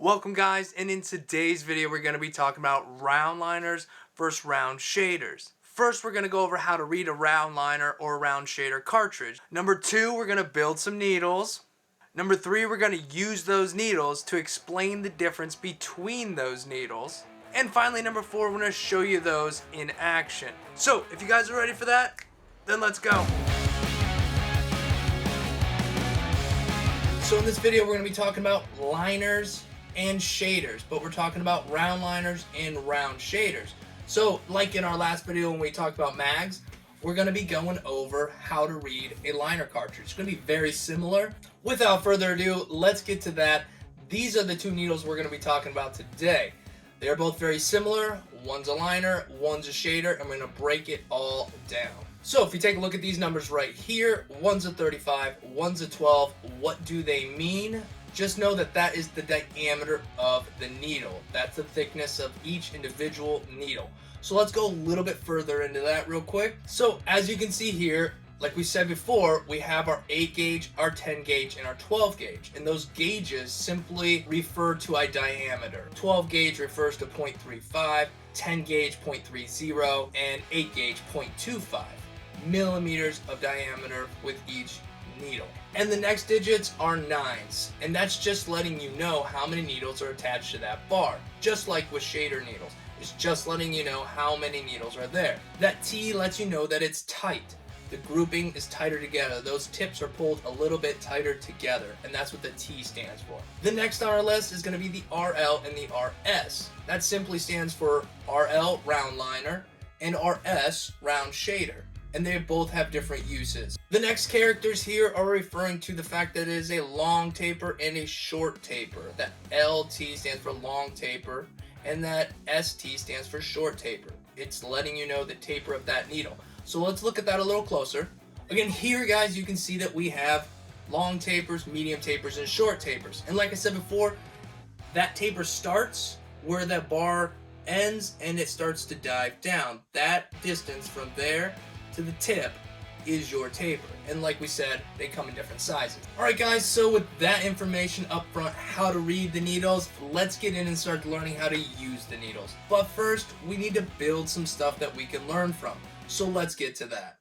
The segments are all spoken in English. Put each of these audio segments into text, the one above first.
Welcome guys, and in today's video we're going to be talking about round liners versus round shaders. First we're going to go over how to read a round liner or a round shader cartridge. Number 2, we're going to build some needles. Number 3, we're going to use those needles to explain the difference between those needles. And finally, number 4, we're going to show you those in action. So if you guys are ready for that, then let's go. So in this video we're going to be talking about liners and shaders, but we're talking about round liners and round shaders. So like in our last video when we talked about mags, we're going to be going over how to read a liner cartridge. It's going to be very similar. Without further ado, let's get to that. These are the two needles we're going to be talking about today. They're both very similar. One's a liner, one's a shader. I'm going to break it all down. So if you take a look at these numbers right here, one's a 35, one's a 12. What do they mean? Just know that that is the diameter of the needle. That's the thickness of each individual needle. So let's go a little bit further into that real quick. So as you can see here, like we said before, we have our 8 gauge, our 10 gauge, and our 12 gauge. And those gauges simply refer to a diameter. 12 gauge refers to 0.35, 10 gauge 0.30, and 8 gauge 0.25 millimeters of diameter with each needle. And the next digits are nines, and that's just letting you know how many needles are attached to that bar. Just like with shader needles, it's just letting you know how many needles are there. That T lets you know that it's tight. The grouping is tighter together. Those tips are pulled a little bit tighter together, and that's what the T stands for. The next on our list is going to be the RL and the RS. That simply stands for RL, round liner, and RS, round shader. And they both have different uses. The next characters here are referring to the fact that it is a long taper and a short taper. That LT stands for long taper, and that ST stands for short taper. It's letting you know the taper of that needle. So let's look at that a little closer. Again, here guys, you can see that we have long tapers, medium tapers, and short tapers. And like I said before, that taper starts where that bar ends and it starts to dive down. That distance from there to the tip is your taper, and like we said, they come in different sizes. Alright guys, so with that information up front, how to read the needles, let's get in and start learning how to use the needles. But first, we need to build some stuff that we can learn from, so let's get to that.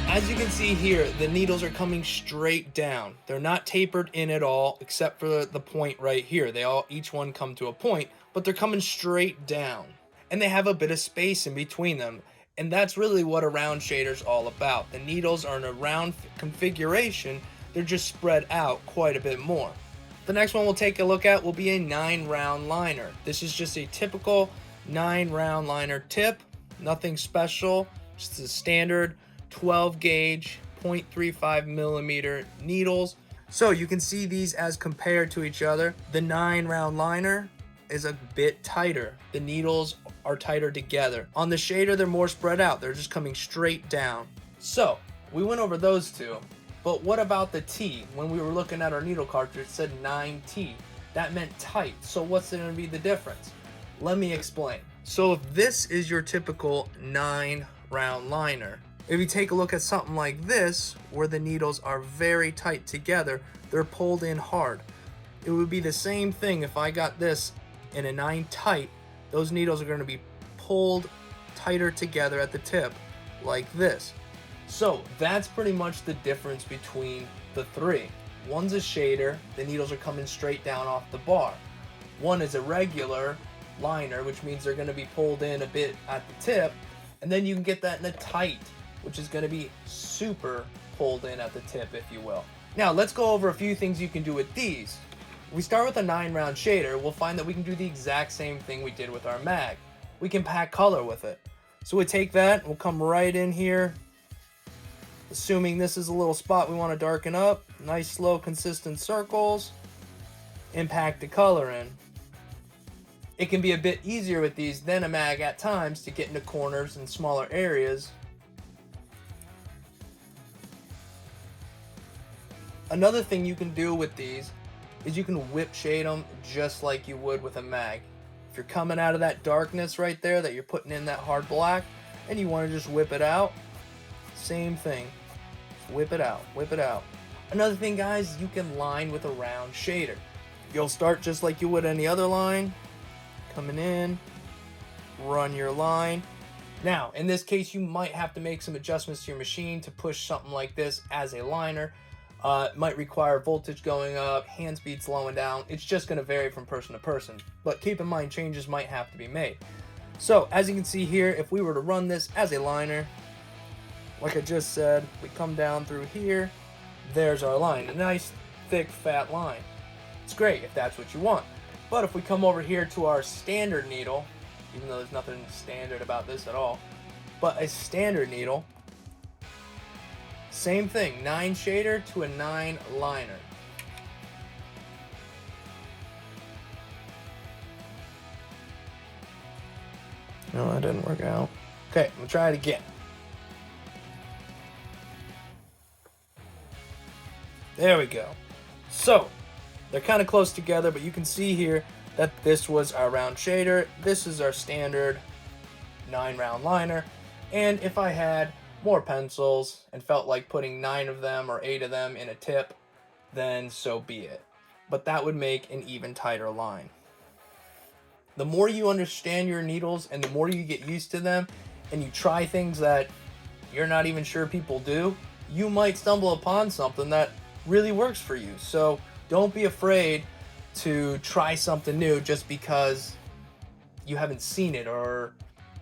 As you can see here, the needles are coming straight down. They're not tapered in at all, except for the point right here. Each one come to a point, but they're coming straight down. And they have a bit of space in between them. And that's really what a round shader's all about. The needles are in a round configuration. They're just spread out quite a bit more. The next one we'll take a look at will be a 9-round liner. This is just a typical 9-round liner tip. Nothing special, just a standard 12 gauge 0.35 millimeter needles. So you can see these as compared to each other. The 9-round liner is a bit tighter. The needles are tighter together. On the shader, they're more spread out. They're just coming straight down. So we went over those two, but what about the T? When we were looking at our needle cartridge, it said 9T. That meant tight. So what's going to be the difference? Let me explain. So if this is your typical 9-round liner, If you take a look at something like this, where the needles are very tight together, they're pulled in hard. it would be the same thing if I got this in a 9 tight. Those needles are going to be pulled tighter together at the tip like this. So that's pretty much the difference between the three. One's a shader, the needles are coming straight down off the bar. One is a regular liner, which means they're going to be pulled in a bit at the tip, and then you can get that in a tight, which is going to be super pulled in at the tip, if you will. Now let's go over a few things you can do with these. We start with a 9-round shader. We'll find that we can do the exact same thing we did with our mag. We can pack color with it. So we take that, we'll come right in here, assuming this is a little spot we want to darken up. Nice slow consistent circles, and pack the color in. It can be a bit easier with these than a mag at times to get into corners and smaller areas. Another thing you can do with these is you can whip shade them just like you would with a mag. If you're coming out of that darkness right there that you're putting in that hard black and you want to just whip it out, same thing. Just whip it out, whip it out. Another thing, guys, you can line with a round shader. You'll start just like you would any other line. Coming in, run your line. Now, in this case, you might have to make some adjustments to your machine to push something like this as a liner. It might require voltage going up, hand speed slowing down. It's just going to vary from person to person. But keep in mind, changes might have to be made. So, as you can see here, if we were to run this as a liner, like I just said, we come down through here, there's our line. A nice, thick, fat line. It's great if that's what you want. But if we come over here to our standard needle, even though there's nothing standard about this at all, but a standard needle, same thing, 9 shader to a 9 liner. No, that didn't work out. Okay, I'm gonna try it again. There we go. So, they're kind of close together, but you can see here that this was our round shader. This is our standard 9-round liner. And if I had more pencils and felt like putting 9 of them or 8 of them in a tip, then so be it. But that would make an even tighter line. The more you understand your needles and the more you get used to them and you try things that you're not even sure people do, you might stumble upon something that really works for you. So don't be afraid to try something new just because you haven't seen it or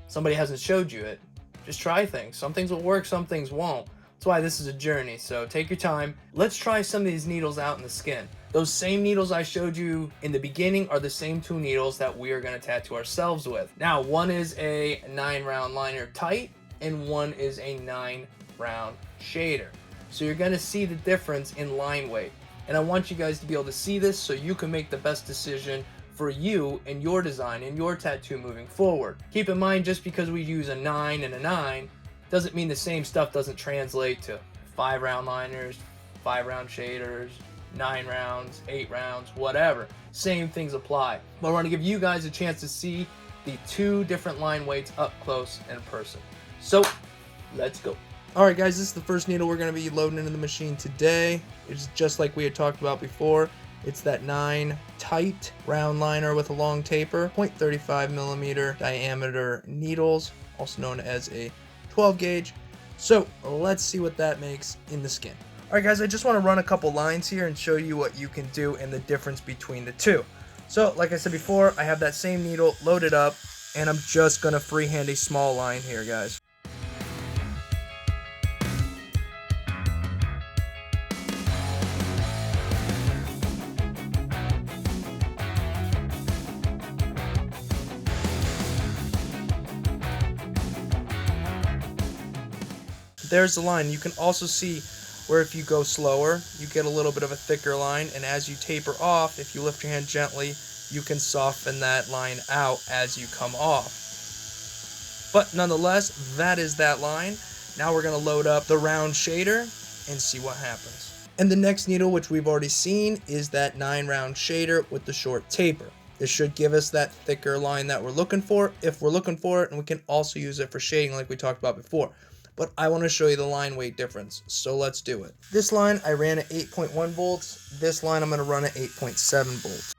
somebody hasn't showed you it. Just try things. Some things will work, some things won't. That's why this is a journey, so take your time. Let's try some of these needles out in the skin. Those same needles I showed you in the beginning are the same 2 needles that we are going to tattoo ourselves with. Now, one is a 9-round liner tight, and one is a 9-round shader. So you're going to see the difference in line weight. And I want you guys to be able to see this so you can make the best decision for you and your design and your tattoo moving forward. Keep in mind, just because we use a 9 and a 9 doesn't mean the same stuff doesn't translate to 5-round liners, 5-round shaders, 9 rounds, 8 rounds, whatever. Same things apply. But I want to give you guys a chance to see the 2 different line weights up close and in person. So let's go. Alright guys, this is the first needle we're going to be loading into the machine today. It's just like we had talked about before. It's that 9 tight round liner with a long taper, 0.35 millimeter diameter needles, also known as a 12 gauge. So let's see what that makes in the skin. Alright guys, I just want to run a couple lines here and show you what you can do and the difference between the 2. So like I said before, I have that same needle loaded up and I'm just going to freehand a small line here, guys. There's the line. You can also see where if you go slower, you get a little bit of a thicker line, and as you taper off, if you lift your hand gently, you can soften that line out as you come off. But nonetheless, that is that line. Now we're going to load up the round shader and see what happens. And the next needle, which we've already seen, is that 9-round shader with the short taper. This should give us that thicker line that we're looking for, if we're looking for it, and we can also use it for shading like we talked about before. but I want to show you the line weight difference, so let's do it. This line I ran at 8.1 volts, this line I'm going to run at 8.7 volts.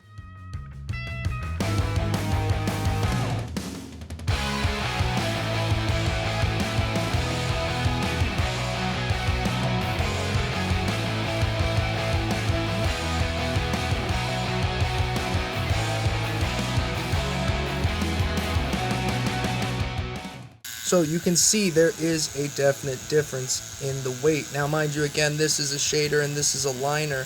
So you can see there is a definite difference in the weight. Now mind you, again, this is a shader and this is a liner.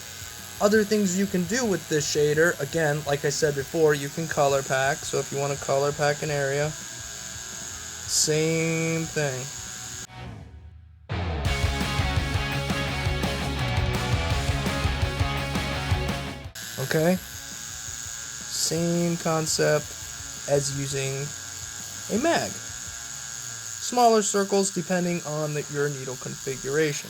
Other things you can do with this shader, again, like I said before, you can color pack. So if you want to color pack an area, same thing. Okay? Same concept as using a mag. Smaller circles depending on your needle configuration.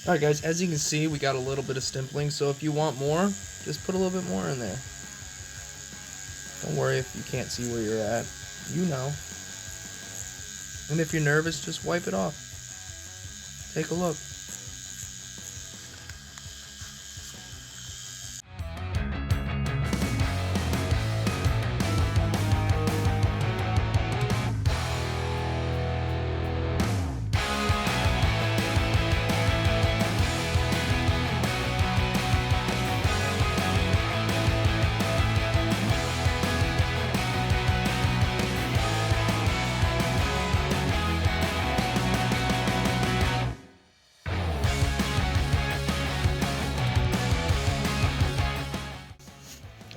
Alright guys, as you can see, we got a little bit of stimpling, so if you want more, just put a little bit more in there. Don't worry if you can't see where you're at. You know. And if you're nervous, just wipe it off. Take a look.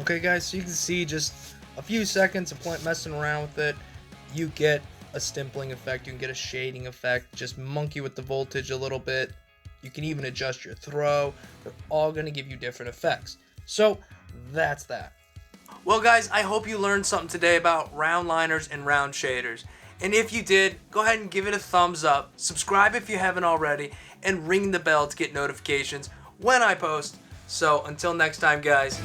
Okay guys, so you can see just a few seconds of messing around with it, you get a stimpling effect, you can get a shading effect, just monkey with the voltage a little bit. You can even adjust your throw. They're all going to give you different effects. So that's that. Well guys, I hope you learned something today about round liners and round shaders. And if you did, go ahead and give it a thumbs up, subscribe if you haven't already, and ring the bell to get notifications when I post. So until next time guys,